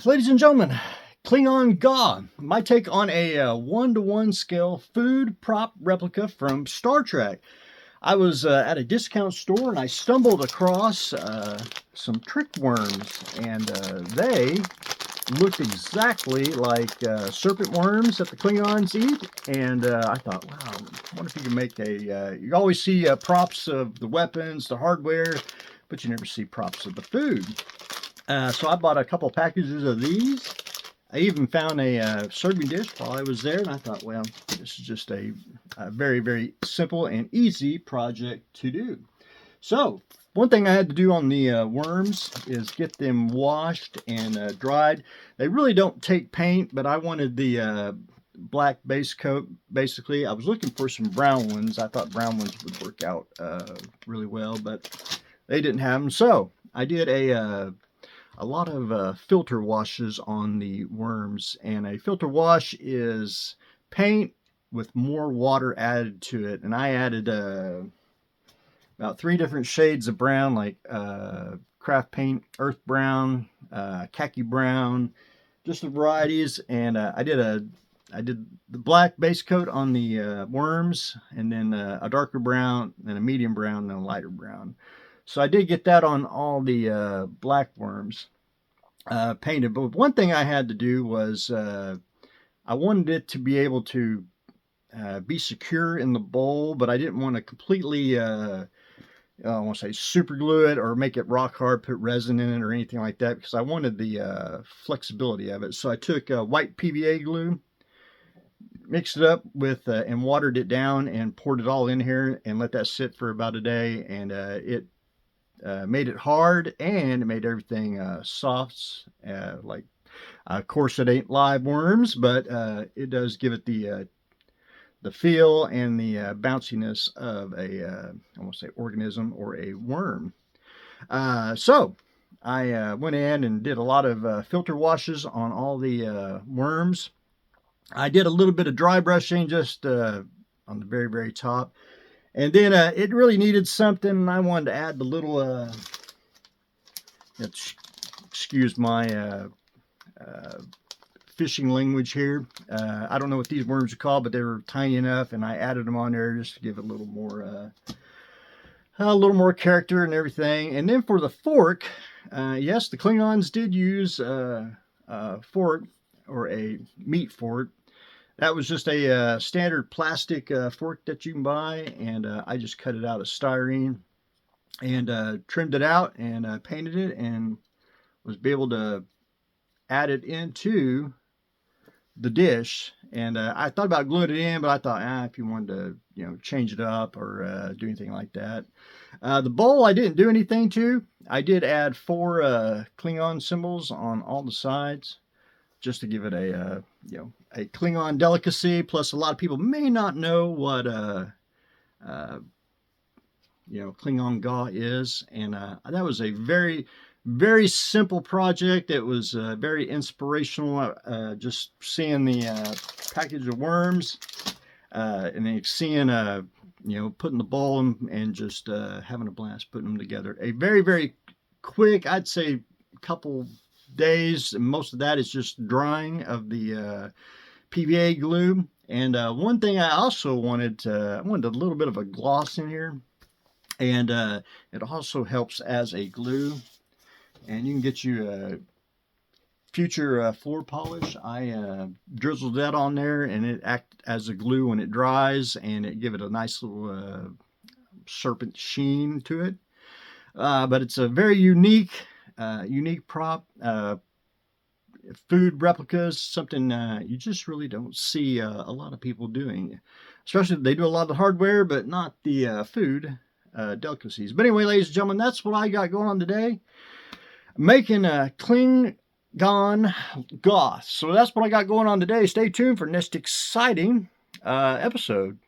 Ladies and gentlemen, Klingon Gagh. My take on a one-to-one scale food prop replica from Star Trek. I was at a discount store and I stumbled across some trick worms, and they looked exactly like serpent worms that the Klingons eat. And I thought, wow, I wonder if you can make a. You always see props of the weapons, the hardware, but you never see props of the food. So I bought a couple packages of these. I even found a serving dish while I was there, and I thought, well, this is just a very, very simple and easy project to do. So, one thing I had to do on the worms is get them washed and dried. They really don't take paint, but I wanted the black base coat, basically. I was looking for some brown ones. I thought brown ones would work out really well, but they didn't have them. So, I did a lot of filter washes on the worms, and a filter wash is paint with more water added to it, and I added about 3 different shades of brown, like craft paint, earth brown, khaki brown, just the varieties. And I did the black base coat on the worms, and then a darker brown, then a medium brown, then a lighter brown. So I did get that on all the black worms painted. But one thing I had to do was I wanted it to be able to be secure in the bowl, but I didn't want to completely, I want to say super glue it or make it rock hard, put resin in it or anything like that, because I wanted the flexibility of it. So I took white PVA glue, mixed it up with and watered it down and poured it all in here and let that sit for about a day, and it made it hard, and it made everything soft. Like, of course, it ain't live worms, but it does give it the feel and the bounciness of a I want to say organism or a worm. So I went in and did a lot of filter washes on all the worms. I did a little bit of dry brushing just on the very, very top. And then it really needed something, and I wanted to add the little, excuse my fishing language here. I don't know what these worms are called, but they were tiny enough, and I added them on there just to give it a little more character and everything. And then for the fork, yes, the Klingons did use a fork, or a meat fork. That was just a standard plastic fork that you can buy, and I just cut it out of styrene and trimmed it out and painted it, and was able to add it into the dish. And I thought about gluing it in, but I thought, if you wanted to, change it up or do anything like that. The bowl I didn't do anything to. I did add 4 Klingon symbols on all the sides, just to give it a Klingon delicacy. Plus, a lot of people may not know what Klingon Gagh is, and that was a very, very simple project. It was very inspirational. Just seeing the package of worms, and then seeing putting the bowl and just having a blast putting them together. A very, very quick, I'd say, couple days. Most of that is just drying of the PVA glue. And one thing I also wanted, I wanted a little bit of a gloss in here, and it also helps as a glue. And you can get you a future floor polish. I drizzled that on there, and it acts as a glue when it dries, and it give it a nice little serpent sheen to it. But it's a very unique prop. Food replicas, something you just really don't see a lot of people doing. Especially, they do a lot of the hardware, but not the food delicacies. But anyway, ladies and gentlemen, that's what I got going on today. Making a Klingon Gagh. So that's what I got going on today. Stay tuned for next exciting episode.